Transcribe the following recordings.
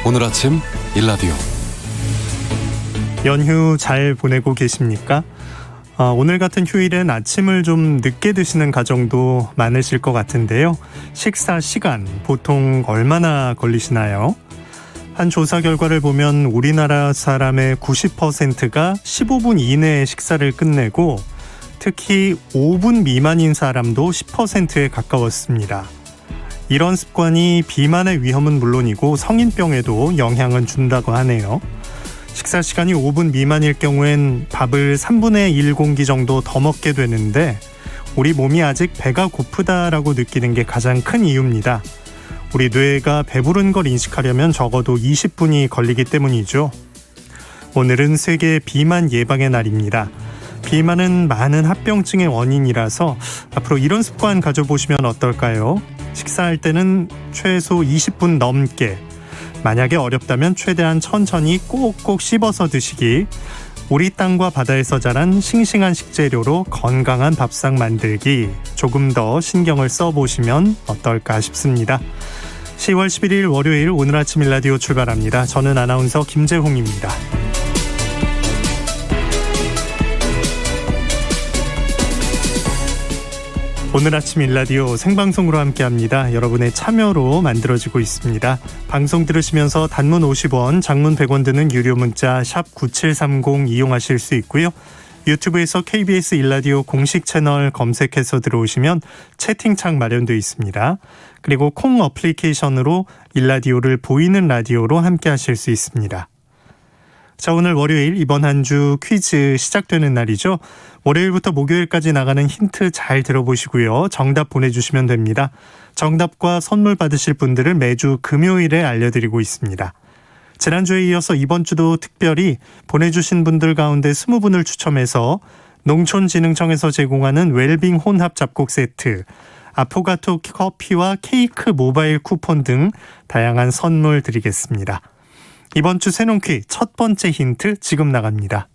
오늘 아침 일라디오. 연휴 잘 보내고 계십니까? 오늘 같은 휴일엔 아침을 좀 늦게 드시는 가정도 많으실 것 같은데요. 식사 시간 보통 얼마나 걸리시나요? 한 조사 결과를 보면 우리나라 사람의 90%가 15분 이내에 식사를 끝내고 특히 5분 미만인 사람도 10%에 가까웠습니다. 이런 습관이 비만의 위험은 물론이고 성인병에도 영향을 준다고 하네요. 식사 시간이 5분 미만일 경우엔 밥을 3분의 1 공기 정도 더 먹게 되는데 우리 몸이 아직 배가 고프다라고 느끼는 게 가장 큰 이유입니다. 우리 뇌가 배부른 걸 인식하려면 적어도 20분이 걸리기 때문이죠. 오늘은 세계 비만 예방의 날입니다. 비만은 많은 합병증의 원인이라서 앞으로 이런 습관 가져보시면 어떨까요? 식사할 때는 최소 20분 넘게, 만약에 어렵다면 최대한 천천히 꼭꼭 씹어서 드시기, 우리 땅과 바다에서 자란 싱싱한 식재료로 건강한 밥상 만들기, 조금 더 신경을 써보시면 어떨까 싶습니다. 10월 11일 월요일 오늘 아침 일라디오 출발합니다. 저는 아나운서 김재홍입니다. 오늘 아침 일라디오 생방송으로 함께합니다. 여러분의 참여로 만들어지고 있습니다. 방송 들으시면서 단문 50원, 장문 100원 드는 유료 문자 샵 9730 이용하실 수 있고요. 유튜브에서 KBS 일라디오 공식 채널 검색해서 들어오시면 채팅창 마련되어 있습니다. 그리고 콩 어플리케이션으로 일라디오를 보이는 라디오로 함께하실 수 있습니다. 자, 오늘 월요일 이번 한 주 퀴즈 시작되는 날이죠. 월요일부터 목요일까지 나가는 힌트 잘 들어보시고요. 정답 보내주시면 됩니다. 정답과 선물 받으실 분들을 매주 금요일에 알려드리고 있습니다. 지난주에 이어서 이번 주도 특별히 보내주신 분들 가운데 20분을 추첨해서 농촌진흥청에서 제공하는 웰빙 혼합 잡곡 세트, 아포가토 커피와 케이크 모바일 쿠폰 등 다양한 선물 드리겠습니다. 이번 주 새농퀴 첫 번째 힌트 지금 나갑니다.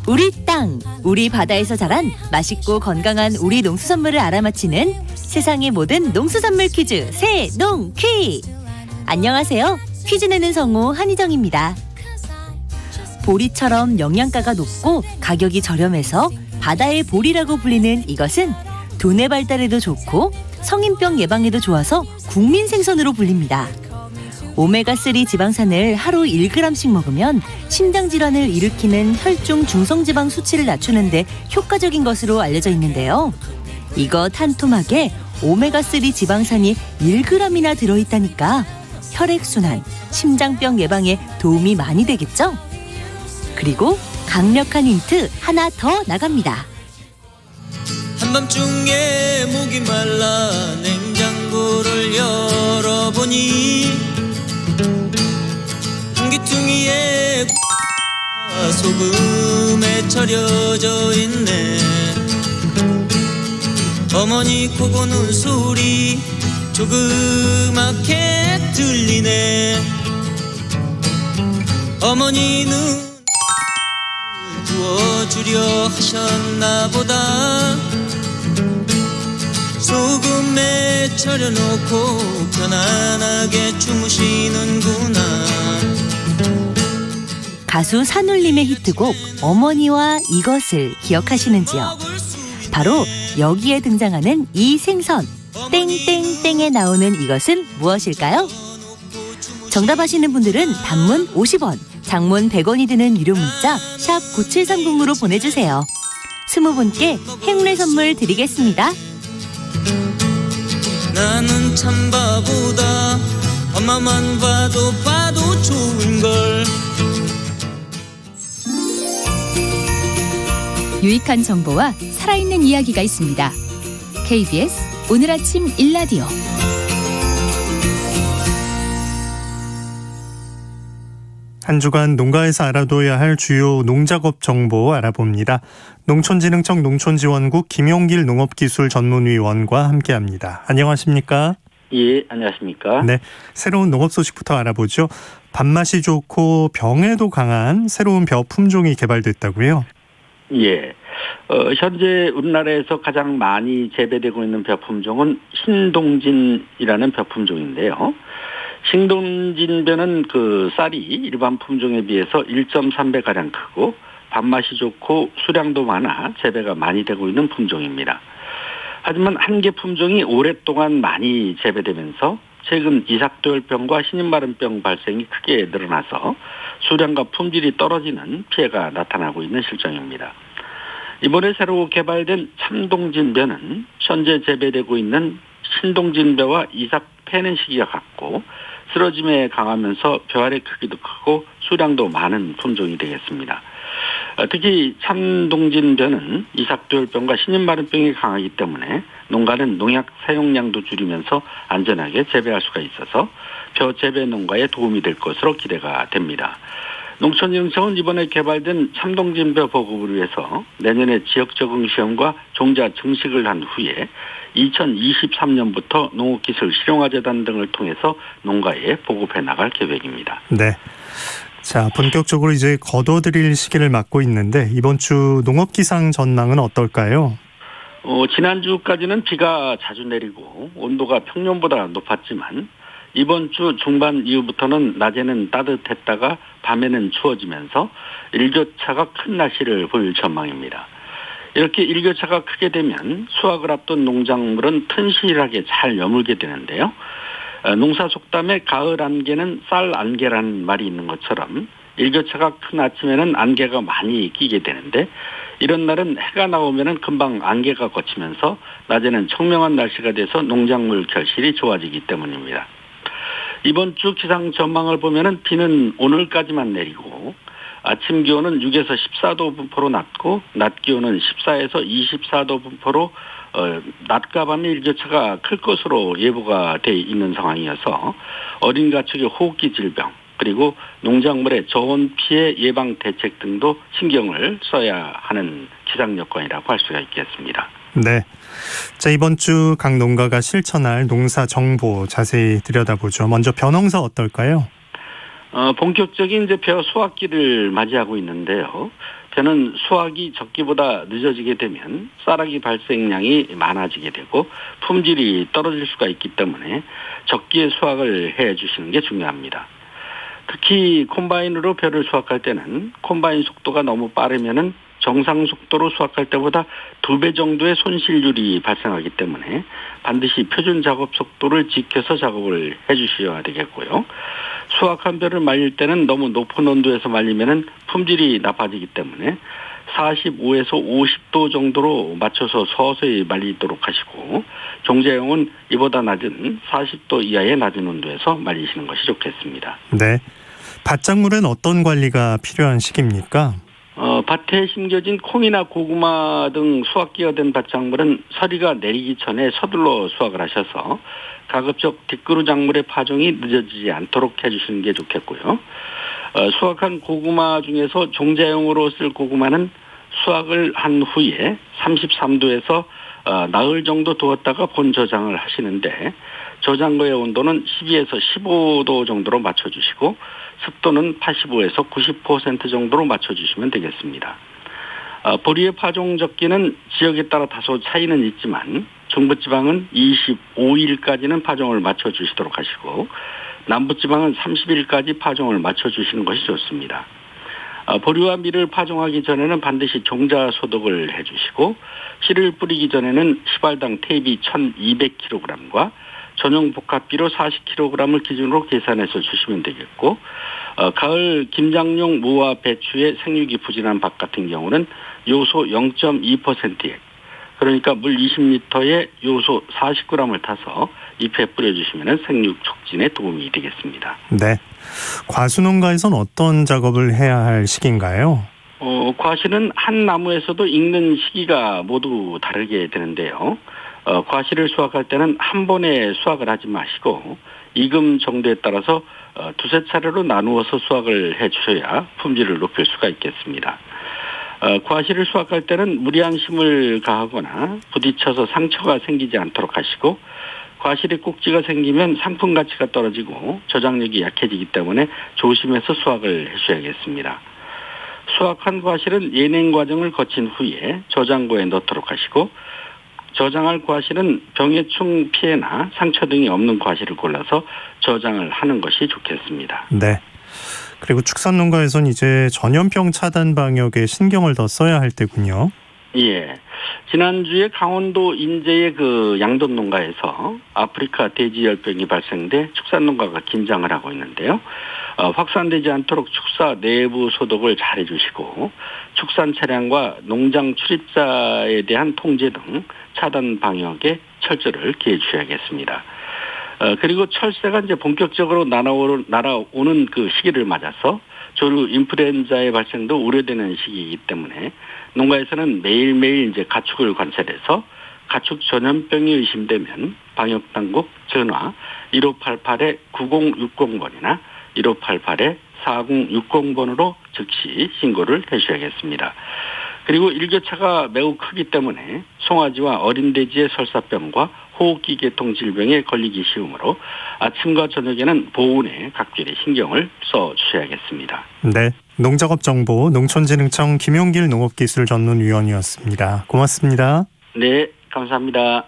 우리 땅, 우리 바다에서 자란 맛있고 건강한 우리 농수산물을 알아맞히는 세상의 모든 농수산물 퀴즈 새농퀴. 안녕하세요. 퀴즈 내는 성우 한희정입니다. 보리처럼 영양가가 높고 가격이 저렴해서 바다의 보리라고 불리는 이것은 두뇌 발달에도 좋고 성인병 예방에도 좋아서 국민 생선으로 불립니다. 오메가3 지방산을 하루 1g씩 먹으면 심장질환을 일으키는 혈중 중성지방 수치를 낮추는 데 효과적인 것으로 알려져 있는데요. 이것 한 토막에 오메가3 지방산이 1g이나 들어있다니까 혈액순환, 심장병 예방에 도움이 많이 되겠죠? 그리고 강력한 힌트 하나 더 나갑니다. 한밤중에 목이 말라 냉장고를 열어보니 한기퉁이에 소금에 절여져 있네. 어머니 코 고는 소리 조그맣게 들리네. 어머니는 구워주려 하셨나 보다. 소금에 절여놓고 편안하게 주무시는구나. 가수 산울림의 히트곡 어머니와 이것을 기억하시는지요? 바로 여기에 등장하는 이 생선 땡땡땡에 나오는 이것은 무엇일까요? 정답하시는 분들은 단문 50원, 장문 100원이 드는 유료 문자 샵 9730으로 보내주세요. 20분께 행운의 선물 드리겠습니다. 나는 참 바보다. 엄마만 봐도 좋은걸. 유익한 정보와 살아있는 이야기가 있습니다. KBS 오늘 아침 일라디오. 한 주간 농가에서 알아둬야 할 주요 농작업 정보 알아봅니다. 농촌진흥청 농촌지원국 김용길 농업기술전문위원과 함께합니다. 안녕하십니까? 예, 안녕하십니까? 네, 새로운 농업 소식부터 알아보죠. 밥맛이 좋고 병에도 강한 새로운 벼 품종이 개발됐다고요? 예. 현재 우리나라에서 가장 많이 재배되고 있는 벼 품종은 신동진이라는 벼 품종인데요. 신동진벼는 그 쌀이 일반 품종에 비해서 1.3배 가량 크고 밥맛이 좋고 수량도 많아 재배가 많이 되고 있는 품종입니다. 하지만 한 개 품종이 오랫동안 많이 재배되면서 최근 이삭도열병과 신임마른병 발생이 크게 늘어나서 수량과 품질이 떨어지는 피해가 나타나고 있는 실정입니다. 이번에 새로 개발된 참동진벼는 현재 재배되고 있는 신동진벼와 이삭 패는 시기가 같고 쓰러짐에 강하면서 벼알의 크기도 크고 수량도 많은 품종이 되겠습니다. 특히 참동진벼는 이삭도열병과 신임마른병이 강하기 때문에 농가는 농약 사용량도 줄이면서 안전하게 재배할 수가 있어서 벼 재배 농가에 도움이 될 것으로 기대가 됩니다. 농촌진흥청은 이번에 개발된 참동진벼 보급을 위해서 내년에 지역 적응 시험과 종자 증식을 한 후에 2023년부터 농업기술 실용화재단 등을 통해서 농가에 보급해 나갈 계획입니다. 네. 자, 본격적으로 이제 거둬들일 시기를 맞고 있는데 이번 주 농업기상 전망은 어떨까요? 지난주까지는 비가 자주 내리고 온도가 평년보다 높았지만 이번 주 중반 이후부터는 낮에는 따뜻했다가 밤에는 추워지면서 일교차가 큰 날씨를 보일 전망입니다. 이렇게 일교차가 크게 되면 수확을 앞둔 농작물은 튼실하게 잘 여물게 되는데요. 농사 속담에 가을 안개는 쌀 안개라는 말이 있는 것처럼 일교차가 큰 아침에는 안개가 많이 끼게 되는데 이런 날은 해가 나오면은 금방 안개가 걷히면서 낮에는 청명한 날씨가 돼서 농작물 결실이 좋아지기 때문입니다. 이번 주 기상 전망을 보면은 비는 오늘까지만 내리고 아침 기온은 6에서 14도 분포로 낮고 낮 기온은 14에서 24도 분포로 낮과 밤의 일교차가 클 것으로 예보가 돼 있는 상황이어서 어린 가축의 호흡기 질병 그리고 농작물의 저온 피해 예방 대책 등도 신경을 써야 하는 기상 여건이라고 할 수가 있겠습니다. 네. 자, 이번 주 각 농가가 실천할 농사 정보 자세히 들여다보죠. 먼저 벼농사 어떨까요? 본격적인 이제 벼 수확기를 맞이하고 있는데요. 벼는 수확이 적기보다 늦어지게 되면 쌀아기 발생량이 많아지게 되고 품질이 떨어질 수가 있기 때문에 적기에 수확을 해 주시는 게 중요합니다. 특히 콤바인으로 벼를 수확할 때는 콤바인 속도가 너무 빠르면은 정상 속도로 수확할 때보다 2배 정도의 손실률이 발생하기 때문에 반드시 표준 작업 속도를 지켜서 작업을 해 주셔야 되겠고요. 수확한 벼를 말릴 때는 너무 높은 온도에서 말리면은 품질이 나빠지기 때문에 45에서 50도 정도로 맞춰서 서서히 말리도록 하시고 종자용은 이보다 낮은 40도 이하의 낮은 온도에서 말리시는 것이 좋겠습니다. 네. 밭작물은 어떤 관리가 필요한 시기입니까? 밭에 심겨진 콩이나 고구마 등 수확기가 된 밭작물은 서리가 내리기 전에 서둘러 수확을 하셔서 가급적 뒷그루 작물의 파종이 늦어지지 않도록 해주시는 게 좋겠고요. 수확한 고구마 중에서 종자용으로 쓸 고구마는 수확을 한 후에 33도에서 나흘 정도 두었다가 본 저장을 하시는데 저장고의 온도는 12에서 15도 정도로 맞춰주시고 습도는 85에서 90% 정도로 맞춰주시면 되겠습니다. 보리의 파종 적기는 지역에 따라 다소 차이는 있지만 중부지방은 25일까지는 파종을 맞춰주시도록 하시고 남부지방은 30일까지 파종을 맞춰주시는 것이 좋습니다. 보리와 밀을 파종하기 전에는 반드시 종자 소독을 해주시고 씨를 뿌리기 전에는 시발당 퇴비 1200kg과 전용 복합비료 40kg을 기준으로 계산해서 주시면 되겠고 가을 김장용 무와 배추의 생육이 부진한 밭 같은 경우는 요소 0.2%에 그러니까 물 20리터에 요소 40g을 타서 잎에 뿌려주시면 생육 촉진에 도움이 되겠습니다. 네. 과수농가에서는 어떤 작업을 해야 할 시기인가요? 과실은 한 나무에서도 익는 시기가 모두 다르게 되는데요. 과실을 수확할 때는 한 번에 수확을 하지 마시고 익음 정도에 따라서 두세 차례로 나누어서 수확을 해 주셔야 품질을 높일 수가 있겠습니다. 과실을 수확할 때는 무리한 힘을 가하거나 부딪혀서 상처가 생기지 않도록 하시고 과실에 꼭지가 생기면 상품 가치가 떨어지고 저장력이 약해지기 때문에 조심해서 수확을 해주셔야겠습니다. 수확한 과실은 예냉 과정을 거친 후에 저장고에 넣도록 하시고 저장할 과실은 병해충 피해나 상처 등이 없는 과실을 골라서 저장을 하는 것이 좋겠습니다. 네. 그리고 축산농가에선 이제 전염병 차단 방역에 신경을 더 써야 할 때군요. 예. 지난주에 강원도 인제의 그 양돈 농가에서 아프리카 돼지열병이 발생돼 축산농가가 긴장을 하고 있는데요. 확산되지 않도록 축사 내부 소독을 잘 해주시고 축산 차량과 농장 출입자에 대한 통제 등 차단 방역에 철저를 기해 주셔야겠습니다. 그리고 철새가 이제 본격적으로 날아오는 그 시기를 맞아서 조류 인플루엔자의 발생도 우려되는 시기이기 때문에 농가에서는 매일매일 이제 가축을 관찰해서 가축 전염병이 의심되면 방역당국 전화 1588-9060번이나 1588-4060번으로 즉시 신고를 해주셔야겠습니다. 그리고 일교차가 매우 크기 때문에 송아지와 어린 돼지의 설사병과 호흡기 계통 질병에 걸리기 쉬우므로 아침과 저녁에는 보온에 각별히 신경을 써주셔야겠습니다. 네, 농작업정보 농촌진흥청 김용길 농업기술전문위원이었습니다. 고맙습니다. 네, 감사합니다.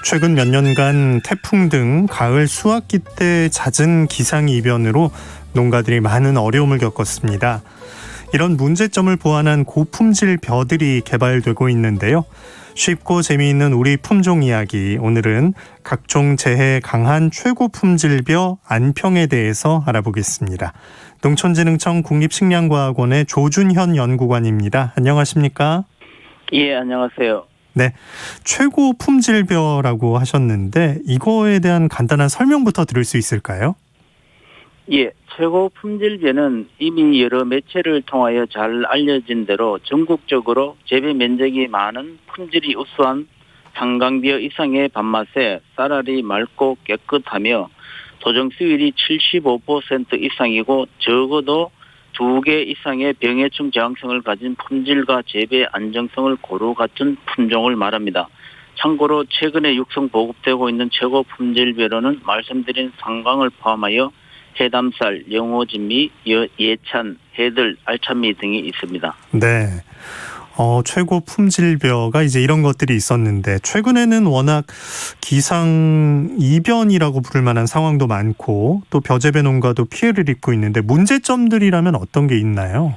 최근 몇 년간 태풍 등 가을 수확기 때 잦은 기상이변으로 농가들이 많은 어려움을 겪었습니다. 이런 문제점을 보완한 고품질 벼들이 개발되고 있는데요. 쉽고 재미있는 우리 품종 이야기, 오늘은 각종 재해에 강한 최고 품질벼 안평에 대해서 알아보겠습니다. 농촌진흥청 국립식량과학원의 조준현 연구관입니다. 안녕하십니까? 예, 안녕하세요. 네, 최고 품질벼라고 하셨는데 이거에 대한 간단한 설명부터 들을 수 있을까요? 예, 최고 품질벼는 이미 여러 매체를 통하여 잘 알려진 대로 전국적으로 재배 면적이 많은 품질이 우수한 상강벼 이상의 밥맛에 쌀알이 맑고 깨끗하며 도정 수율이 75% 이상이고 적어도 2개 이상의 병해충 저항성을 가진 품질과 재배 안정성을 고루 갖춘 품종을 말합니다. 참고로 최근에 육성 보급되고 있는 최고 품질벼로는 말씀드린 상강을 포함하여 해담쌀, 영호진미, 예찬, 해들, 알찬미 등이 있습니다. 네. 최고 품질벼가 이제 이런 것들이 있었는데 최근에는 워낙 기상 이변이라고 부를 만한 상황도 많고 또 벼재배 농가도 피해를 입고 있는데 문제점들이라면 어떤 게 있나요?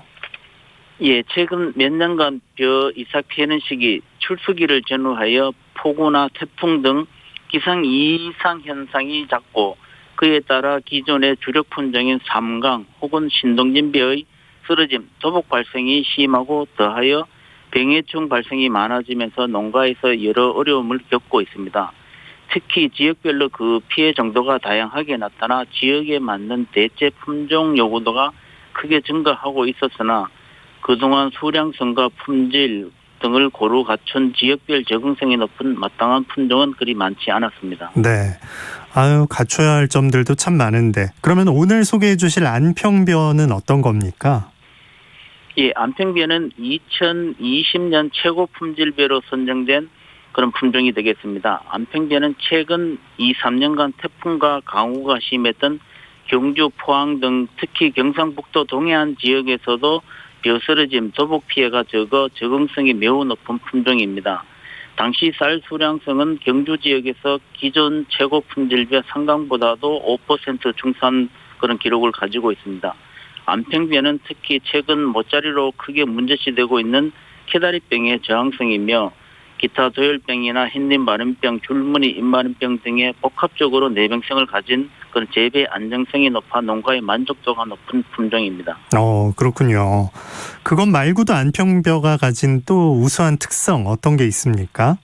예, 최근 몇 년간 벼 이삭 피해는 시기, 출수기를 전후하여 폭우나 태풍 등 기상 이상 현상이 잦고 그에 따라 기존의 주력 품종인 삼강 혹은 신동진벼의 쓰러짐, 도복 발생이 심하고 더하여 병해충 발생이 많아지면서 농가에서 여러 어려움을 겪고 있습니다. 특히 지역별로 그 피해 정도가 다양하게 나타나 지역에 맞는 대체 품종 요구도가 크게 증가하고 있었으나 그동안 수량성과 품질 등을 고루 갖춘 지역별 적응성이 높은 마땅한 품종은 그리 많지 않았습니다. 네. 갖춰야 할 점들도 참 많은데 그러면 오늘 소개해 주실 안평벼는 어떤 겁니까? 예, 안평벼는 2020년 최고 품질벼로 선정된 그런 품종이 되겠습니다. 안평벼는 최근 2-3년간 태풍과 강우가 심했던 경주, 포항 등 특히 경상북도 동해안 지역에서도 벼 쓰러짐, 도복 피해가 적어 적응성이 매우 높은 품종입니다. 당시 쌀 수량성은 경주 지역에서 기존 최고 품질벼 상강보다도 5% 중산 그런 기록을 가지고 있습니다. 안평벼는 특히 최근 모짜리로 크게 문제시되고 있는 캐다리병의 저항성이며 기타 도열병이나 흰님마른병, 줄무늬 잎마른병 등의 복합적으로 내병성을 가진 그런 재배 안정성이 높아 농가의 만족도가 높은 품종입니다. 그렇군요. 그것 말고도 안평벼가 가진 또 우수한 특성 어떤 게 있습니까?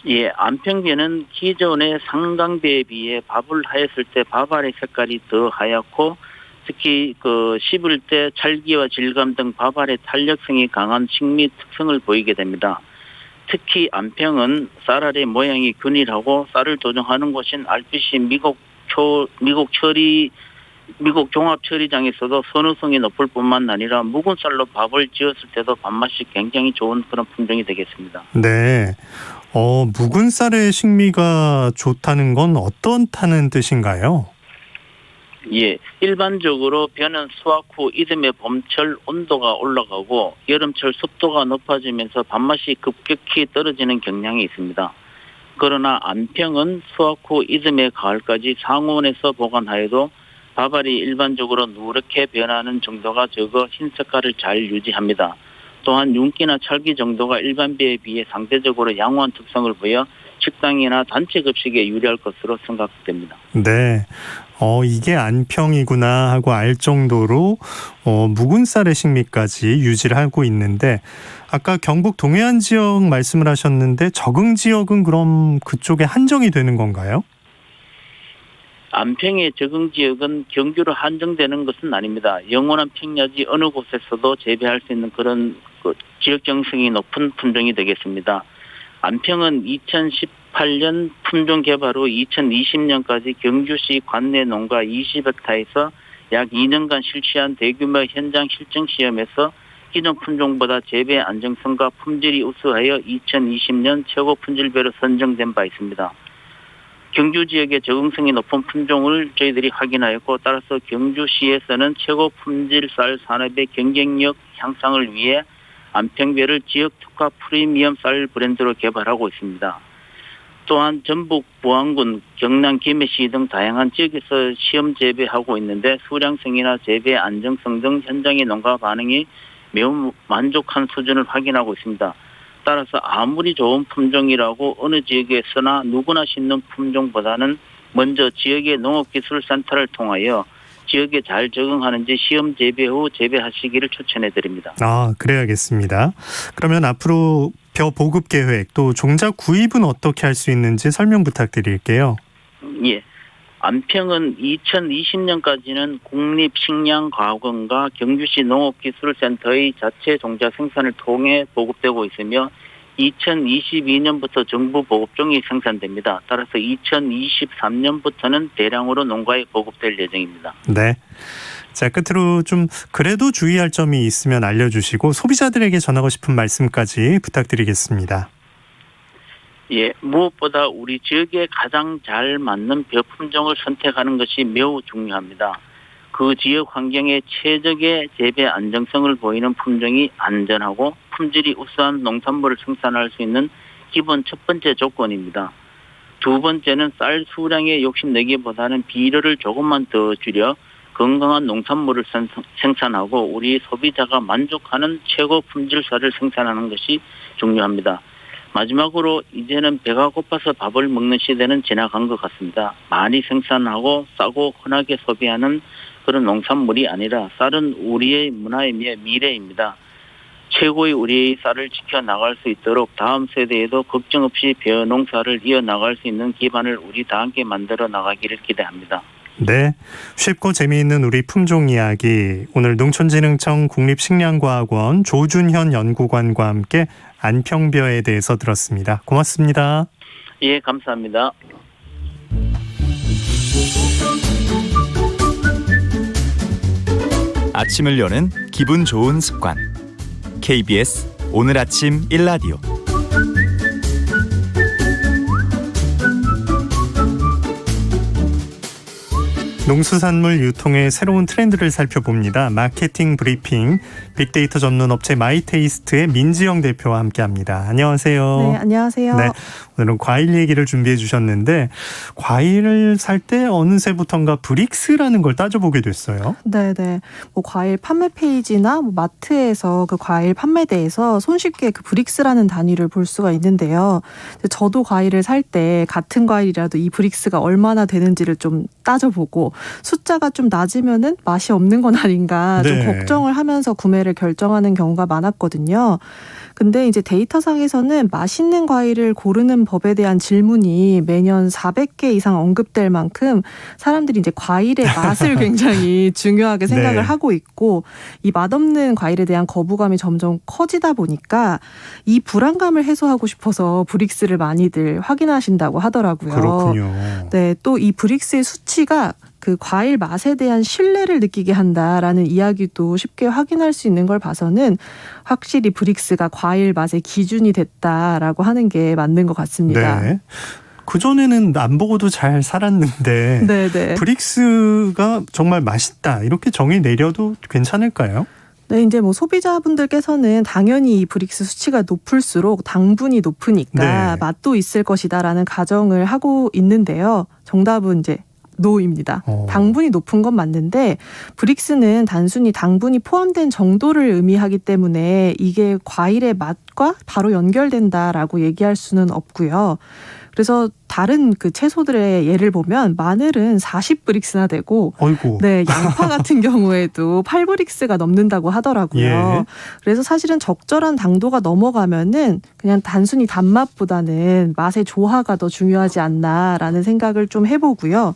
예, 안평벼는 기존의 상강벼에 비해 밥을 하였을 때 밥알의 색깔이 더 하얗고 특히 씹을 때 찰기와 질감 등 밥알의 탄력성이 강한 식미 특성을 보이게 됩니다. 특히 안평은 쌀알의 모양이 균일하고 쌀을 도정하는 곳인 알빛이 미국 미국 종합처리장에서도 선호성이 높을 뿐만 아니라 묵은 쌀로 밥을 지었을 때도 밥맛이 굉장히 좋은 그런 품종이 되겠습니다. 네. 묵은 쌀의 식미가 좋다는 건 어떻다는 뜻인가요? 예, 일반적으로 벼는 수확 후 이듬해 봄철 온도가 올라가고 여름철 습도가 높아지면서 밥맛이 급격히 떨어지는 경향이 있습니다. 그러나 안평은 수확 후 이듬해 가을까지 상온에서 보관하여도 밥알이 일반적으로 누렇게 변하는 정도가 적어 흰 색깔을 잘 유지합니다. 또한 윤기나 찰기 정도가 일반 벼에 비해 상대적으로 양호한 특성을 보여 식당이나 단체 급식에 유리할 것으로 생각됩니다. 네. 이게 안평이구나 하고 알 정도로 묵은 쌀의 식미까지 유지를 하고 있는데 아까 경북 동해안 지역 말씀을 하셨는데 적응 지역은 그럼 그쪽에 한정이 되는 건가요? 안평의 적응 지역은 경주로 한정되는 것은 아닙니다. 영원한 평야지 어느 곳에서도 재배할 수 있는 그런 지역 정성이 높은 품종이 되겠습니다. 안평은 2018년 품종 개발 후 2020년까지 경주시 관내 농가 20헥타에서 약 2년간 실시한 대규모 현장 실증 시험에서 기존 품종보다 재배 안정성과 품질이 우수하여 2020년 최고 품질배로 선정된 바 있습니다. 경주 지역의 적응성이 높은 품종을 저희들이 확인하였고 따라서 경주시에서는 최고 품질 쌀 산업의 경쟁력 향상을 위해 안평벼를 지역 특화 프리미엄 쌀 브랜드로 개발하고 있습니다. 또한 전북 부안군, 경남 김해시 등 다양한 지역에서 시험 재배하고 있는데 수량성이나 재배 안정성 등 현장의 농가 반응이 매우 만족한 수준을 확인하고 있습니다. 따라서 아무리 좋은 품종이라고 어느 지역에서나 누구나 심는 품종보다는 먼저 지역의 농업기술센터를 통하여 지역에 잘 적응하는지 시험 재배 후 재배하시기를 추천해 드립니다. 그래야겠습니다. 그러면 앞으로 벼 보급 계획 또 종자 구입은 어떻게 할 수 있는지 설명 부탁드릴게요. 예. 안평은 2020년까지는 국립식량과학원과 경주시 농업기술센터의 자체 종자 생산을 통해 보급되고 있으며 2022년부터 정부 보급종이 생산됩니다. 따라서 2023년부터는 대량으로 농가에 보급될 예정입니다. 네. 자, 끝으로 좀 그래도 주의할 점이 있으면 알려주시고 소비자들에게 전하고 싶은 말씀까지 부탁드리겠습니다. 예, 무엇보다 우리 지역에 가장 잘 맞는 벼 품종을 선택하는 것이 매우 중요합니다. 그 지역 환경에 최적의 재배 안정성을 보이는 품종이 안전하고 품질이 우수한 농산물을 생산할 수 있는 기본 첫 번째 조건입니다. 두 번째는 쌀 수량에 욕심내기보다는 비료를 조금만 더 줄여 건강한 농산물을 생산하고 우리 소비자가 만족하는 최고 품질 쌀을 생산하는 것이 중요합니다. 마지막으로 이제는 배가 고파서 밥을 먹는 시대는 지나간 것 같습니다. 많이 생산하고 싸고 흔하게 소비하는 그런 농산물이 아니라 쌀은 우리의 문화의 미래입니다. 최고의 우리의 쌀을 지켜나갈 수 있도록 다음 세대에도 걱정 없이 벼 농사를 이어나갈 수 있는 기반을 우리 다 함께 만들어 나가기를 기대합니다. 네, 쉽고 재미있는 우리 품종 이야기 오늘 농촌진흥청 국립식량과학원 조준현 연구관과 함께 안평벼에 대해서 들었습니다. 고맙습니다. 예, 감사합니다. 아침을 여는 기분 좋은 습관 KBS 오늘 아침 1라디오 농수산물 유통의 새로운 트렌드를 살펴봅니다. 마케팅 브리핑 빅데이터 전문 업체 마이테이스트의 민지영 대표와 함께합니다. 안녕하세요. 네, 안녕하세요. 네, 오늘은 과일 얘기를 준비해 주셨는데 과일을 살 때 어느새부턴가 브릭스라는 걸 따져보게 됐어요. 네네. 과일 판매 페이지나 마트에서 그 과일 판매대에서 손쉽게 그 브릭스라는 단위를 볼 수가 있는데요. 저도 과일을 살 때 같은 과일이라도 이 브릭스가 얼마나 되는지를 좀 따져보고 숫자가 좀 낮으면은 맛이 없는 건 아닌가 좀 걱정을 하면서 구매를 결정하는 경우가 많았거든요. 근데 이제 데이터상에서는 맛있는 과일을 고르는 법에 대한 질문이 매년 400개 이상 언급될 만큼 사람들이 이제 과일의 맛을 굉장히 중요하게 생각을 네. 하고 있고 이 맛없는 과일에 대한 거부감이 점점 커지다 보니까 이 불안감을 해소하고 싶어서 브릭스를 많이들 확인하신다고 하더라고요. 그렇군요. 네, 또 이 브릭스의 수치가 그 과일 맛에 대한 신뢰를 느끼게 한다라는 이야기도 쉽게 확인할 수 있는 걸 봐서는 확실히 브릭스가 과일 맛의 기준이 됐다라고 하는 게 맞는 것 같습니다. 네. 그전에는 안 보고도 잘 살았는데 네. 브릭스가 정말 맛있다 이렇게 정의 내려도 괜찮을까요? 네, 이제 뭐 소비자분들께서는 당연히 이 브릭스 수치가 높을수록 당분이 높으니까 네. 맛도 있을 것이다라는 가정을 하고 있는데요. 정답은 이제 노입니다. 당분이 높은 건 맞는데 브릭스는 단순히 당분이 포함된 정도를 의미하기 때문에 이게 과일의 맛과 바로 연결된다라고 얘기할 수는 없고요. 그래서 다른 그 채소들의 예를 보면 마늘은 40브릭스나 되고 어이구. 네, 양파 같은 경우에도 8브릭스가 넘는다고 하더라고요. 예. 그래서 사실은 적절한 당도가 넘어가면은 그냥 단순히 단맛보다는 맛의 조화가 더 중요하지 않나라는 생각을 좀 해보고요.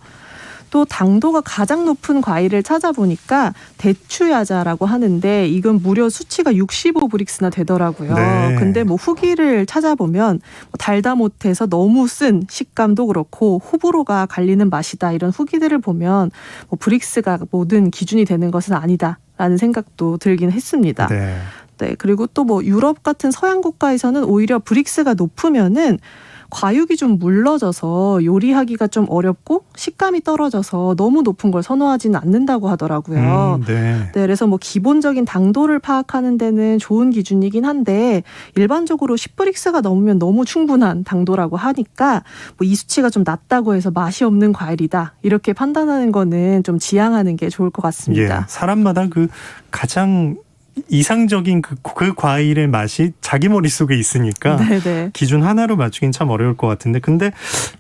또 당도가 가장 높은 과일을 찾아보니까 대추야자라고 하는데 이건 무려 수치가 65브릭스나 되더라고요. 네. 근데 뭐 후기를 찾아보면 달다 못해서 너무 쓴 식감도 그렇고 호불호가 갈리는 맛이다 이런 후기들을 보면 뭐 브릭스가 모든 기준이 되는 것은 아니다라는 생각도 들긴 했습니다. 네. 네, 그리고 또 뭐 유럽 같은 서양 국가에서는 오히려 브릭스가 높으면은 과육이 좀 물러져서 요리하기가 좀 어렵고 식감이 떨어져서 너무 높은 걸 선호하지는 않는다고 하더라고요. 네. 네, 그래서 뭐 기본적인 당도를 파악하는 데는 좋은 기준이긴 한데 일반적으로 10브릭스가 넘으면 너무 충분한 당도라고 하니까 뭐 이 수치가 좀 낮다고 해서 맛이 없는 과일이다 이렇게 판단하는 거는 좀 지양하는 게 좋을 것 같습니다. 예. 사람마다 그 가장 이상적인 그 과일의 맛이 자기 머릿속에 있으니까 네네. 기준 하나로 맞추긴 참 어려울 것 같은데 근데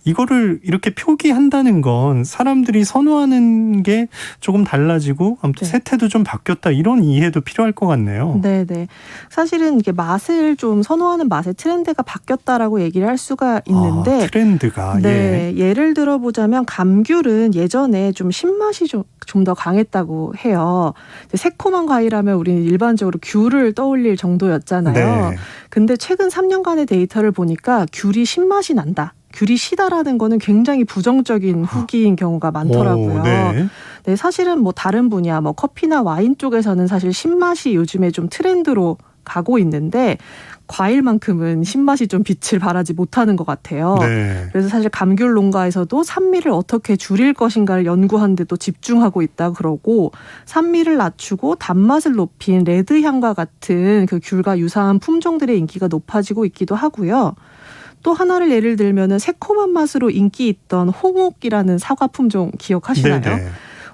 이거를 이렇게 표기한다는 건 사람들이 선호하는 게 조금 달라지고 아무튼 네. 세태도 좀 바뀌었다 이런 이해도 필요할 것 같네요. 네네. 사실은 이게 맛을 좀 선호하는 맛의 트렌드가 바뀌었다라고 얘기를 할 수가 있는데 트렌드가 네, 예를 들어보자면 감귤은 예전에 좀 신맛이 좀 더 강했다고 해요. 새콤한 과일하면 우리는 일반적으로 귤을 떠올릴 정도였잖아요. 네. 근데 최근 3년간의 데이터를 보니까 귤이 신맛이 난다. 귤이 시다라는 거는 굉장히 부정적인 후기인 경우가 많더라고요. 오, 네. 네, 사실은 뭐 다른 분야, 뭐 커피나 와인 쪽에서는 사실 신맛이 요즘에 좀 트렌드로 가고 있는데 과일만큼은 신맛이 좀 빛을 발하지 못하는 것 같아요. 네. 그래서 사실 감귤 농가에서도 산미를 어떻게 줄일 것인가를 연구하는 데 또 집중하고 있다 그러고 산미를 낮추고 단맛을 높인 레드향과 같은 그 귤과 유사한 품종들의 인기가 높아지고 있기도 하고요. 또 하나를 예를 들면은 새콤한 맛으로 인기 있던 홍옥이라는 사과 품종 기억하시나요? 네네.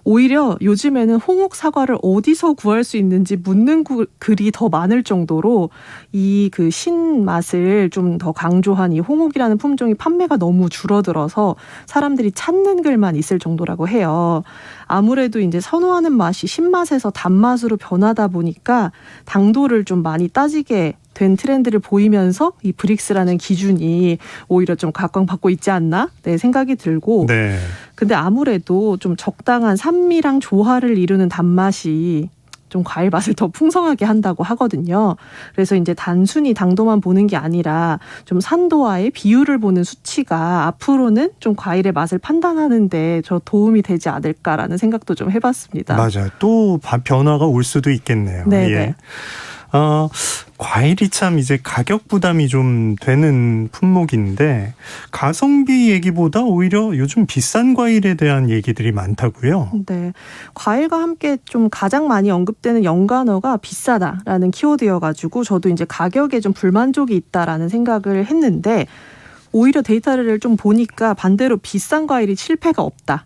오히려 요즘에는 홍옥 사과를 어디서 구할 수 있는지 묻는 글이 더 많을 정도로 이 그 신맛을 좀 더 강조한 이 홍옥이라는 품종이 판매가 너무 줄어들어서 사람들이 찾는 글만 있을 정도라고 해요. 아무래도 이제 선호하는 맛이 신맛에서 단맛으로 변하다 보니까 당도를 좀 많이 따지게 된 트렌드를 보이면서 이 브릭스라는 기준이 오히려 좀 각광받고 있지 않나 네, 생각이 들고 네. 근데 아무래도 좀 적당한 산미랑 조화를 이루는 단맛이 좀 과일 맛을 더 풍성하게 한다고 하거든요. 그래서 이제 단순히 당도만 보는 게 아니라 좀 산도와의 비율을 보는 수치가 앞으로는 좀 과일의 맛을 판단하는데 저 도움이 되지 않을까라는 생각도 좀 해봤습니다. 맞아요. 또 변화가 올 수도 있겠네요. 네네. 예. 과일이 참 이제 가격 부담이 좀 되는 품목인데 가성비 얘기보다 오히려 요즘 비싼 과일에 대한 얘기들이 많다고요. 네, 과일과 함께 좀 가장 많이 언급되는 연관어가 비싸다라는 키워드여가지고 저도 이제 가격에 좀 불만족이 있다라는 생각을 했는데 오히려 데이터를 좀 보니까 반대로 비싼 과일이 실패가 없다.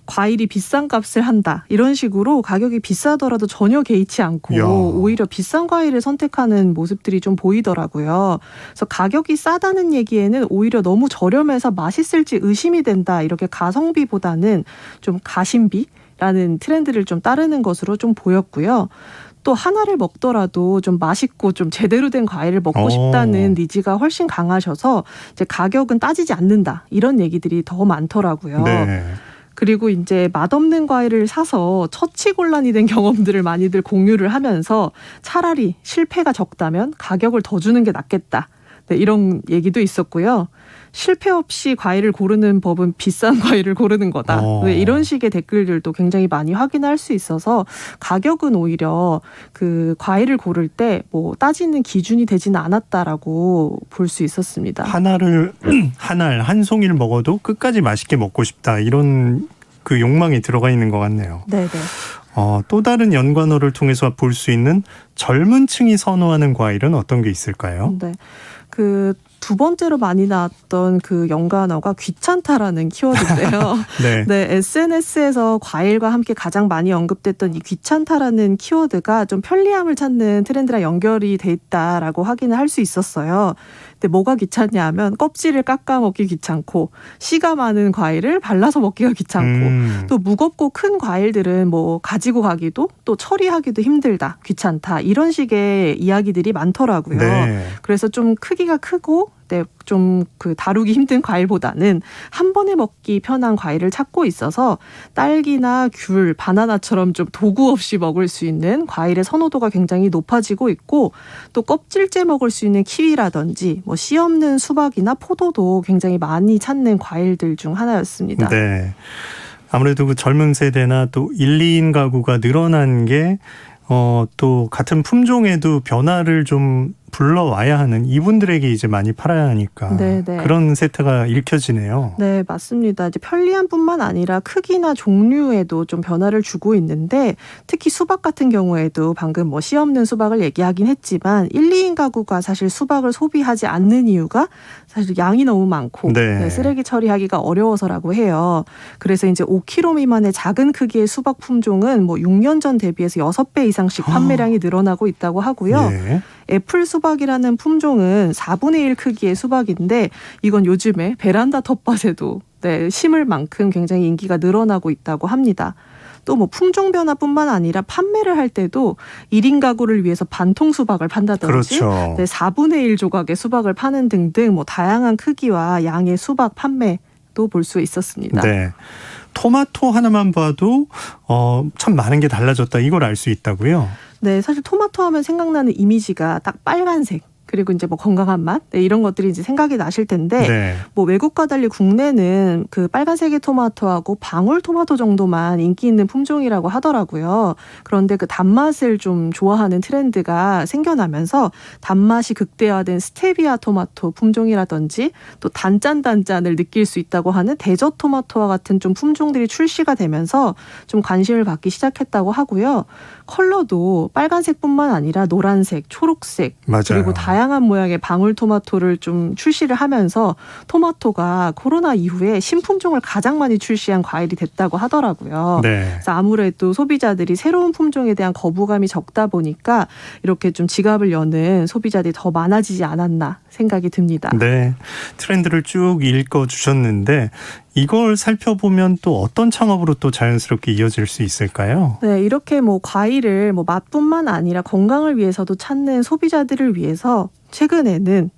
과일이 비싼 값을 한다. 이런 식으로 가격이 비싸더라도 전혀 개의치 않고 야. 오히려 비싼 과일을 선택하는 모습들이 좀 보이더라고요. 그래서 가격이 싸다는 얘기에는 오히려 너무 저렴해서 맛있을지 의심이 된다. 이렇게 가성비보다는 좀 가심비라는 트렌드를 좀 따르는 것으로 좀 보였고요. 또 하나를 먹더라도 좀 맛있고 좀 제대로 된 과일을 먹고 싶다는 니즈가 훨씬 강하셔서 이제 가격은 따지지 않는다. 이런 얘기들이 더 많더라고요. 네. 그리고 이제 맛없는 과일을 사서 처치곤란이 된 경험들을 많이들 공유를 하면서 차라리 실패가 적다면 가격을 더 주는 게 낫겠다. 네, 이런 얘기도 있었고요. 실패 없이 과일을 고르는 법은 비싼 과일을 고르는 거다. 네, 이런 식의 댓글들도 굉장히 많이 확인할 수 있어서 가격은 오히려 그 과일을 고를 때 뭐 따지는 기준이 되지는 않았다라고 볼 수 있었습니다. 한 송이를 먹어도 끝까지 맛있게 먹고 싶다. 이런 그 욕망이 들어가 있는 것 같네요. 네네. 또 다른 연관어를 통해서 볼 수 있는 젊은 층이 선호하는 과일은 어떤 게 있을까요? 네. 그 두 번째로 많이 나왔던 그 연관어가 귀찮다라는 키워드인데요. 네. 네, SNS에서 과일과 함께 가장 많이 언급됐던 이 귀찮다라는 키워드가 좀 편리함을 찾는 트렌드랑 연결이 돼 있다라고 확인을 할 수 있었어요. 근데 뭐가 귀찮냐 하면 껍질을 깎아 먹기 귀찮고 씨가 많은 과일을 발라서 먹기가 귀찮고 또 무겁고 큰 과일들은 뭐 가지고 가기도 또 처리하기도 힘들다, 귀찮다 이런 식의 이야기들이 많더라고요. 네. 그래서 좀 크기가 크고 좀 그 다루기 힘든 과일보다는 한 번에 먹기 편한 과일을 찾고 있어서 딸기나 귤, 바나나처럼 좀 도구 없이 먹을 수 있는 과일의 선호도가 굉장히 높아지고 있고 또 껍질째 먹을 수 있는 키위라든지 뭐 씨 없는 수박이나 포도도 굉장히 많이 찾는 과일들 중 하나였습니다. 네. 아무래도 그 젊은 세대나 또 1, 2인 가구가 늘어난 게 또 같은 품종에도 변화를 좀 불러와야 하는 이분들에게 이제 많이 팔아야 하니까 네네. 그런 세태가 읽혀지네요. 네, 맞습니다. 이제 편리함뿐만 아니라 크기나 종류에도 좀 변화를 주고 있는데 특히 수박 같은 경우에도 방금 뭐 씨 없는 수박을 얘기하긴 했지만 1, 2인 가구가 사실 수박을 소비하지 않는 이유가 사실 양이 너무 많고 네. 쓰레기 처리하기가 어려워서라고 해요. 그래서 이제 5kg 미만의 작은 크기의 수박 품종은 뭐 6년 전 대비해서 6배 이상씩 판매량이 늘어나고 있다고 하고요. 예. 애플 수박이라는 품종은 4분의 1 크기의 수박인데 이건 요즘에 베란다 텃밭에도 심을 만큼 굉장히 인기가 늘어나고 있다고 합니다. 또 뭐 품종 변화뿐만 아니라 판매를 할 때도 1인 가구를 위해서 반통 수박을 판다든지 그렇죠. 4분의 1 조각의 수박을 파는 등등 뭐 다양한 크기와 양의 수박 판매도 볼 수 있었습니다. 네. 토마토 하나만 봐도 참 많은 게 달라졌다. 이걸 알 수 있다고요? 네, 사실 토마토 하면 생각나는 이미지가 딱 빨간색. 그리고 이제 뭐 건강한 맛 이런 것들이 이제 생각이 나실 텐데 네. 뭐 외국과 달리 국내는 그 빨간색의 토마토하고 방울 토마토 정도만 인기 있는 품종이라고 하더라고요. 그런데 그 단맛을 좀 좋아하는 트렌드가 생겨나면서 단맛이 극대화된 스테비아 토마토 품종이라든지 또 단짠단짠을 느낄 수 있다고 하는 데저 토마토와 같은 좀 품종들이 출시가 되면서 좀 관심을 받기 시작했다고 하고요. 컬러도 빨간색뿐만 아니라 노란색, 초록색 맞아요. 그리고 다양한 모양의 방울토마토를 좀 출시를 하면서 토마토가 코로나 이후에 신품종을 가장 많이 출시한 과일이 됐다고 하더라고요. 네. 그래서 아무래도 소비자들이 새로운 품종에 대한 거부감이 적다 보니까 이렇게 좀 지갑을 여는 소비자들이 더 많아지지 않았나 생각이 듭니다. 네. 트렌드를 쭉 읽어주셨는데 이걸 살펴보면 또 어떤 창업으로 또 자연스럽게 이어질 수 있을까요? 네, 이렇게 뭐 과일을 뭐 맛뿐만 아니라 건강을 위해서도 찾는 소비자들을 위해서 최근에는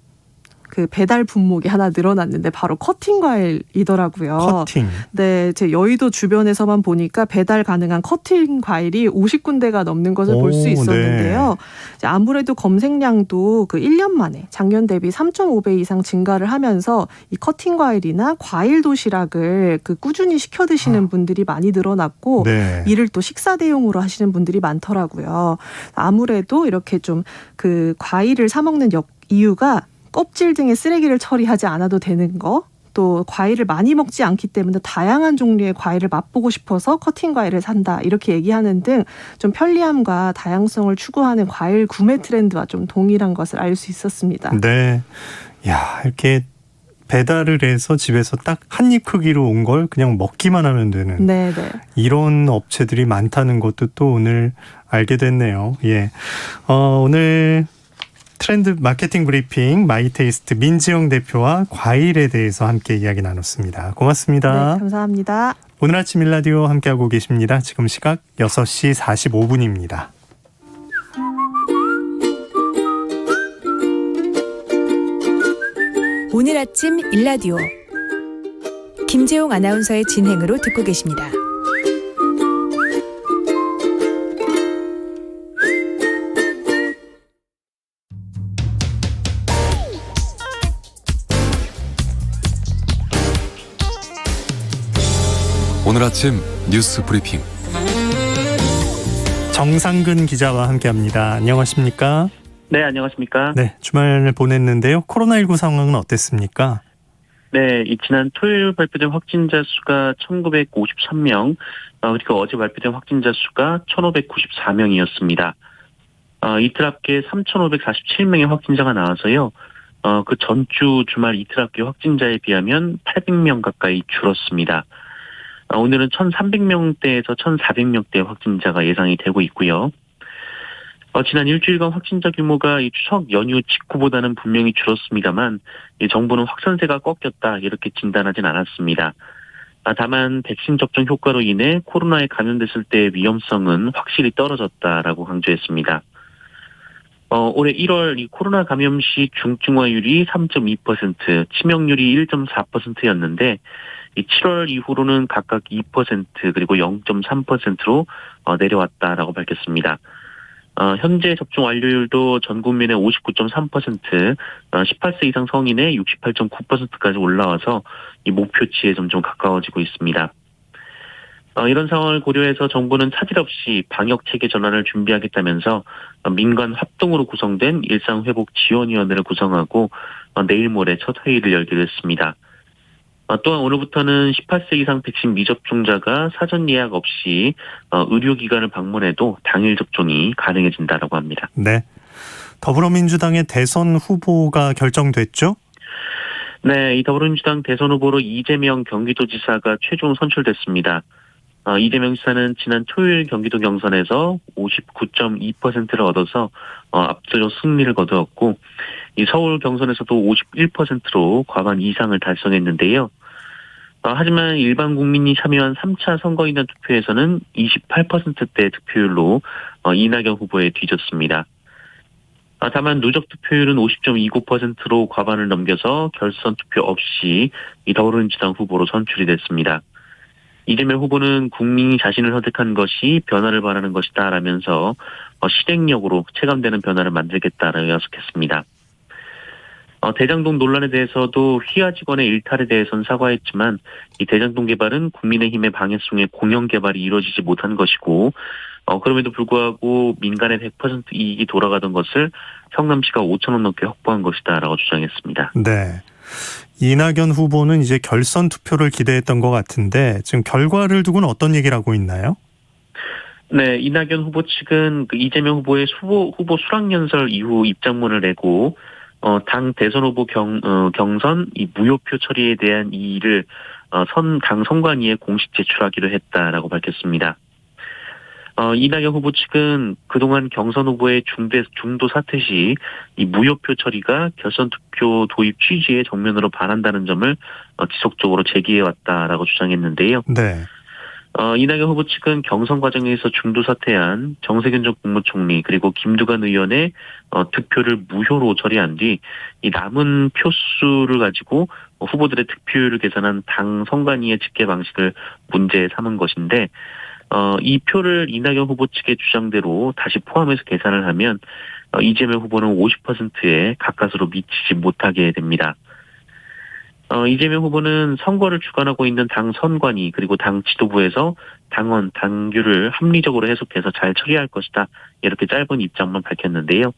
그 배달 품목이 하나 늘어났는데 바로 커팅 과일이더라고요. 커팅. 네, 제 여의도 주변에서만 보니까 배달 가능한 커팅 과일이 50군데가 넘는 것을 볼 수 있었는데요. 네. 아무래도 검색량도 그 1년 만에 작년 대비 3.5배 이상 증가를 하면서 이 커팅 과일이나 과일 도시락을 그 꾸준히 시켜 드시는 분들이 많이 늘어났고 네. 이를 또 식사 대용으로 하시는 분들이 많더라고요. 아무래도 이렇게 좀 그 과일을 사 먹는 이유가 껍질 등의 쓰레기를 처리하지 않아도 되는 거, 또 과일을 많이 먹지 않기 때문에 다양한 종류의 과일을 맛보고 싶어서 커팅 과일을 산다 이렇게 얘기하는 등 좀 편리함과 다양성을 추구하는 과일 구매 트렌드와 좀 동일한 것을 알 수 있었습니다. 네, 야 이렇게 배달을 해서 집에서 딱 한 입 크기로 온 걸 그냥 먹기만 하면 되는 네네. 이런 업체들이 많다는 것도 또 오늘 알게 됐네요. 예, 오늘 트렌드 마케팅 브리핑 마이테이스트 민지영 대표와 과일에 대해서 함께 이야기 나눴습니다. 고맙습니다. 네, 감사합니다. 오늘 아침 일라디오 함께하고 계십니다. 지금 시각 6시 45분입니다. 오늘 아침 일라디오 김재용 아나운서의 진행으로 듣고 계십니다. 오늘 아침 뉴스 브리핑 정상근 기자와 함께합니다. 안녕하십니까? 네, 안녕하십니까? 네, 주말 보냈는데요. 코로나19 상황은 어땠습니까? 네, 지난 토요일 발표된 확진자 수가 1953명, 그리고 어제 발표된 확진자 수가 1594명이었습니다. 이틀 앞에 3547명의 확진자가 나와서요. 그 전주 주말 이틀 앞에 확진자에 비하면 800명 가까이 줄었습니다. 오늘은 1,300명대에서 1,400명대 확진자가 예상이 되고 있고요. 지난 일주일간 확진자 규모가 이 추석 연휴 직후보다는 분명히 줄었습니다만 정부는 확산세가 꺾였다 이렇게 진단하진 않았습니다. 다만 백신 접종 효과로 인해 코로나에 감염됐을 때의 위험성은 확실히 떨어졌다라고 강조했습니다. 올해 1월 이 코로나 감염 시 중증화율이 3.2%, 치명률이 1.4%였는데 이 7월 이후로는 각각 2% 그리고 0.3%로 내려왔다라고 밝혔습니다. 현재 접종 완료율도 전 국민의 59.3%, 18세 이상 성인의 68.9%까지 올라와서 이 목표치에 점점 가까워지고 있습니다. 이런 상황을 고려해서 정부는 차질 없이 방역 체계 전환을 준비하겠다면서 민간 합동으로 구성된 일상회복지원위원회를 구성하고 내일 모레 첫 회의를 열기로 했습니다. 또한 오늘부터는 18세 이상 백신 미접종자가 사전 예약 없이 의료기관을 방문해도 당일 접종이 가능해진다라고 합니다. 네, 더불어민주당의 대선 후보가 결정됐죠? 네, 이 더불어민주당 대선 후보로 이재명 경기도지사가 최종 선출됐습니다. 이재명 지사는 지난 토요일 경기도 경선에서 59.2%를 얻어서 압도적 승리를 거두었고 이 서울 경선에서도 51%로 과반 이상을 달성했는데요. 하지만 일반 국민이 참여한 3차 선거인단 투표에서는 28%대 득표율로 이낙연 후보에 뒤졌습니다. 다만 누적 투표율은 50.29%로 과반을 넘겨서 결선 투표 없이 이 더불어민주당 후보로 선출이 됐습니다. 이재명 후보는 국민이 자신을 선택한 것이 변화를 바라는 것이다 라면서 실행력으로 체감되는 변화를 만들겠다라고 약속했습니다. 대장동 논란에 대해서도 휘하 직원의 일탈에 대해서는 사과했지만 이 대장동 개발은 국민의힘의 방해성에 공영 개발이 이루어지지 못한 것이고 그럼에도 불구하고 민간의 100% 이익이 돌아가던 것을 성남시가 5천 원 넘게 확보한 것이다라고 주장했습니다. 네. 이낙연 후보는 이제 결선 투표를 기대했던 것 같은데 지금 결과를 두고는 어떤 얘기를 하고 있나요? 네, 이낙연 후보 측은 그 이재명 후보의 후보 수락연설 이후 입장문을 내고 당 대선 후보 경선 이 무효표 처리에 대한 이의를 당 선관위에 공식 제출하기로 했다라고 밝혔습니다. 이낙연 후보 측은 그동안 경선 후보의 중도 사퇴 시 이 무효표 처리가 결선 투표 도입 취지에 정면으로 반한다는 점을 지속적으로 제기해왔다라고 주장했는데요. 네. 이낙연 후보 측은 경선 과정에서 중도 사퇴한 정세균 전 국무총리 그리고 김두관 의원의 득표를 무효로 처리한 뒤 이 남은 표수를 가지고 후보들의 득표율을 계산한 당 선관위의 집계 방식을 문제 삼은 것인데 이 표를 이낙연 후보 측의 주장대로 다시 포함해서 계산을 하면 이재명 후보는 50%에 가까스로 미치지 못하게 됩니다. 이재명 후보는 선거를 주관하고 있는 당 선관위 그리고 당 지도부에서 당원, 당규를 합리적으로 해석해서 잘 처리할 것이다. 이렇게 짧은 입장만 밝혔는데요.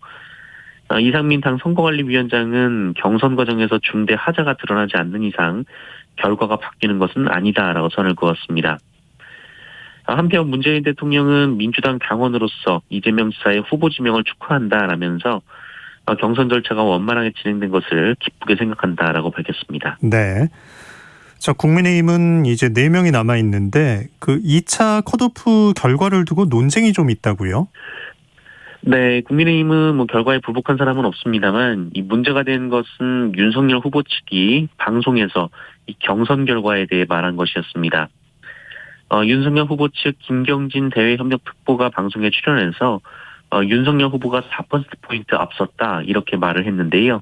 이상민 당 선거관리위원장은 경선 과정에서 중대 하자가 드러나지 않는 이상 결과가 바뀌는 것은 아니다라고 선을 그었습니다. 한편 문재인 대통령은 민주당 당원으로서 이재명 지사의 후보 지명을 축하한다라면서 경선 절차가 원만하게 진행된 것을 기쁘게 생각한다라고 밝혔습니다. 네. 자, 국민의힘은 이제 4명이 남아있는데 그 2차 컷오프 결과를 두고 논쟁이 좀 있다고요? 네, 국민의힘은 결과에 불복한 사람은 없습니다만 이 문제가 된 것은 윤석열 후보 측이 방송에서 이 경선 결과에 대해 말한 것이었습니다. 윤석열 후보 측 김경진 대외협력특보가 방송에 출연해서 윤석열 후보가 4%포인트 앞섰다 이렇게 말을 했는데요.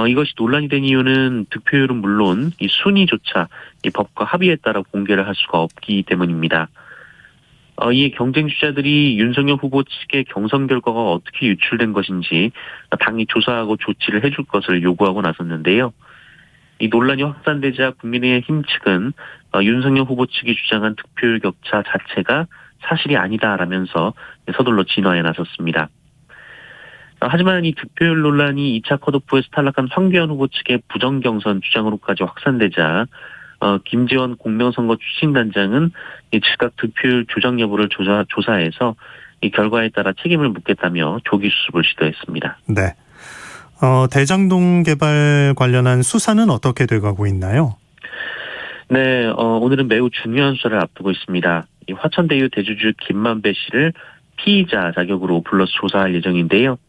이것이 논란이 된 이유는 득표율은 물론 이 순위조차 이 법과 합의에 따라 공개를 할 수가 없기 때문입니다. 이에 경쟁 주자들이 윤석열 후보 측의 경선 결과가 어떻게 유출된 것인지 당이 조사하고 조치를 해줄 것을 요구하고 나섰는데요. 이 논란이 확산되자 국민의힘 측은 윤석열 후보 측이 주장한 득표율 격차 자체가 사실이 아니다라면서 서둘러 진화에 나섰습니다. 하지만 이 득표율 논란이 2차 컷오프에서 탈락한 황교안 후보 측의 부정경선 주장으로까지 확산되자 김재원 공명선거 추진단장은 즉각 득표율 조정 여부를 조사해서 이 결과에 따라 책임을 묻겠다며 조기 수습을 시도했습니다. 네. 대장동 개발 관련한 수사는 어떻게 돼가고 있나요? 네, 오늘은 매우 중요한 수사를 앞두고 있습니다. 이 화천대유 대주주 김만배 씨를 피의자 자격으로 불러서 조사할 예정인데요.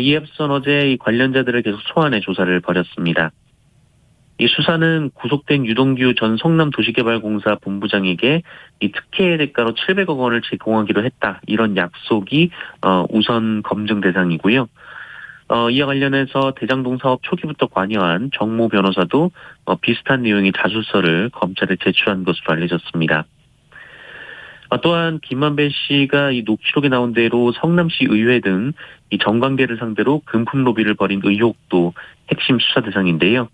이에 앞선 어제 이 관련자들을 계속 소환해 조사를 벌였습니다. 이 수사는 구속된 유동규 전 성남도시개발공사 본부장에게 이 특혜의 대가로 700억 원을 제공하기로 했다. 이런 약속이 우선 검증 대상이고요. 이와 관련해서 대장동 사업 초기부터 관여한 정모 변호사도 비슷한 내용의 자술서를 검찰에 제출한 것으로 알려졌습니다. 또한 김만배 씨가 이 녹취록에 나온 대로 성남시 의회 등 이 정관계를 상대로 금품 로비를 벌인 의혹도 핵심 수사 대상인데요.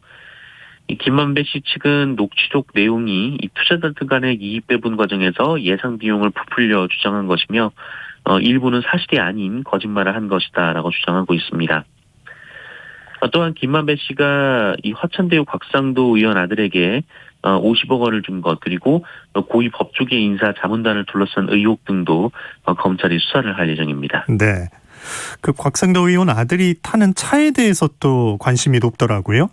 이 김만배 씨 측은 녹취록 내용이 이 투자자들 간의 이익 배분 과정에서 예상 비용을 부풀려 주장한 것이며 일부는 사실이 아닌 거짓말을 한 것이다라고 주장하고 있습니다. 또한 김만배 씨가 이 화천대유 곽상도 의원 아들에게 50억 원을 준 것, 그리고 고위 법조계 인사 자문단을 둘러싼 의혹 등도 검찰이 수사를 할 예정입니다. 네. 그 곽상도 의원 아들이 타는 차에 대해서 또 관심이 높더라고요.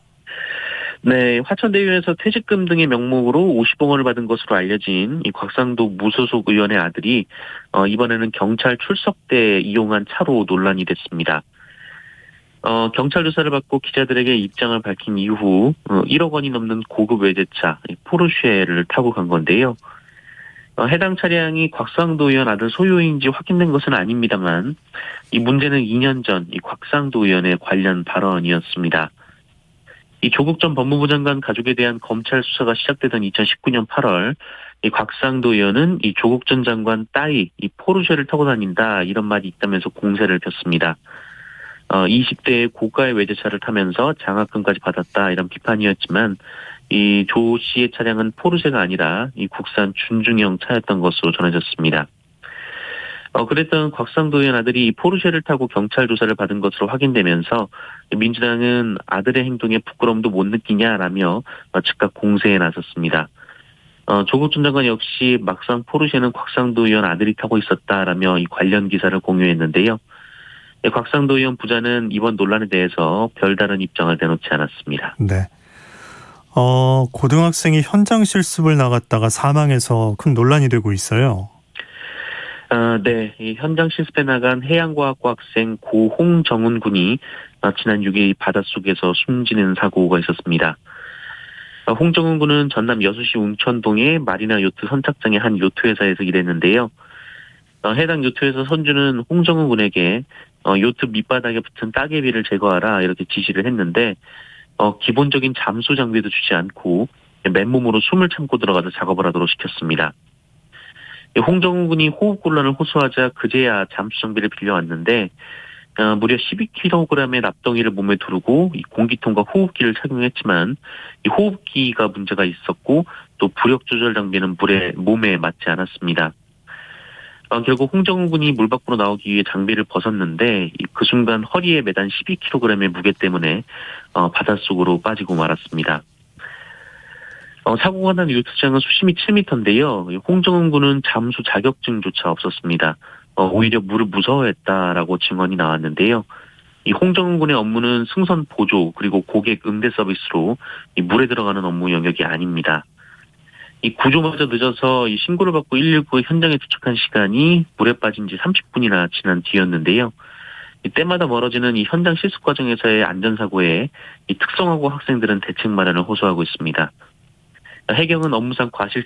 네, 화천대유에서 퇴직금 등의 명목으로 50억 원을 받은 것으로 알려진 이 곽상도 무소속 의원의 아들이 이번에는 경찰 출석 때 이용한 차로 논란이 됐습니다. 경찰 조사를 받고 기자들에게 입장을 밝힌 이후 1억 원이 넘는 고급 외제차 포르쉐를 타고 간 건데요. 해당 차량이 곽상도 의원 아들 소유인지 확인된 것은 아닙니다만 이 문제는 2년 전 이 곽상도 의원의 관련 발언이었습니다. 이 조국 전 법무부 장관 가족에 대한 검찰 수사가 시작되던 2019년 8월 이 곽상도 의원은 이 조국 전 장관 딸이 이 포르쉐를 타고 다닌다 이런 말이 있다면서 공세를 폈습니다. 20대의 고가의 외제차를 타면서 장학금까지 받았다 이런 비판이었지만 이 조 씨의 차량은 포르쉐가 아니라 이 국산 준중형 차였던 것으로 전해졌습니다. 그랬던 곽상도 의원 아들이 포르쉐를 타고 경찰 조사를 받은 것으로 확인되면서 민주당은 아들의 행동에 부끄러움도 못 느끼냐라며 즉각 공세에 나섰습니다. 조국 전 장관 역시 막상 포르쉐는 곽상도 의원 아들이 타고 있었다라며 이 관련 기사를 공유했는데요. 곽상도 의원 부자는 이번 논란에 대해서 별다른 입장을 내놓지 않았습니다. 네. 고등학생이 현장 실습을 나갔다가 사망해서 큰 논란이 되고 있어요. 네. 이 현장 실습에 나간 해양과학과 학생 고 홍정훈 군이 지난 6일 바닷속에서 숨지는 사고가 있었습니다. 홍정훈 군은 전남 여수시 웅천동의 마리나 요트 선착장의 한 요트 회사에서 일했는데요. 해당 요트에서 선주는 홍정훈 군에게 요트 밑바닥에 붙은 따개비를 제거하라 이렇게 지시를 했는데 기본적인 잠수 장비도 주지 않고 맨몸으로 숨을 참고 들어가서 작업을 하도록 시켰습니다. 홍정훈 군이 호흡곤란을 호소하자 그제야 잠수 장비를 빌려왔는데 무려 12kg의 납덩이를 몸에 두르고 이 공기통과 호흡기를 착용했지만 이 호흡기가 문제가 있었고 또 부력 조절 장비는 몸에 맞지 않았습니다. 결국 홍정훈 군이 물 밖으로 나오기 위해 장비를 벗었는데 그 순간 허리에 매단 12kg의 무게 때문에 바닷속으로 빠지고 말았습니다. 사고가 난 요트장은 수심이 7m인데요. 홍정훈 군은 잠수 자격증조차 없었습니다. 오히려 물을 무서워했다라고 증언이 나왔는데요. 이 홍정훈 군의 업무는 승선 보조 그리고 고객 응대 서비스로 이 물에 들어가는 업무 영역이 아닙니다. 이 구조마저 늦어서 이 신고를 받고 119 현장에 도착한 시간이 물에 빠진 지 30분이나 지난 뒤였는데요. 때마다 멀어지는 이 현장 실습 과정에서의 안전사고에 이 특성화고 학생들은 대책 마련을 호소하고 있습니다. 해경은 업무상 과실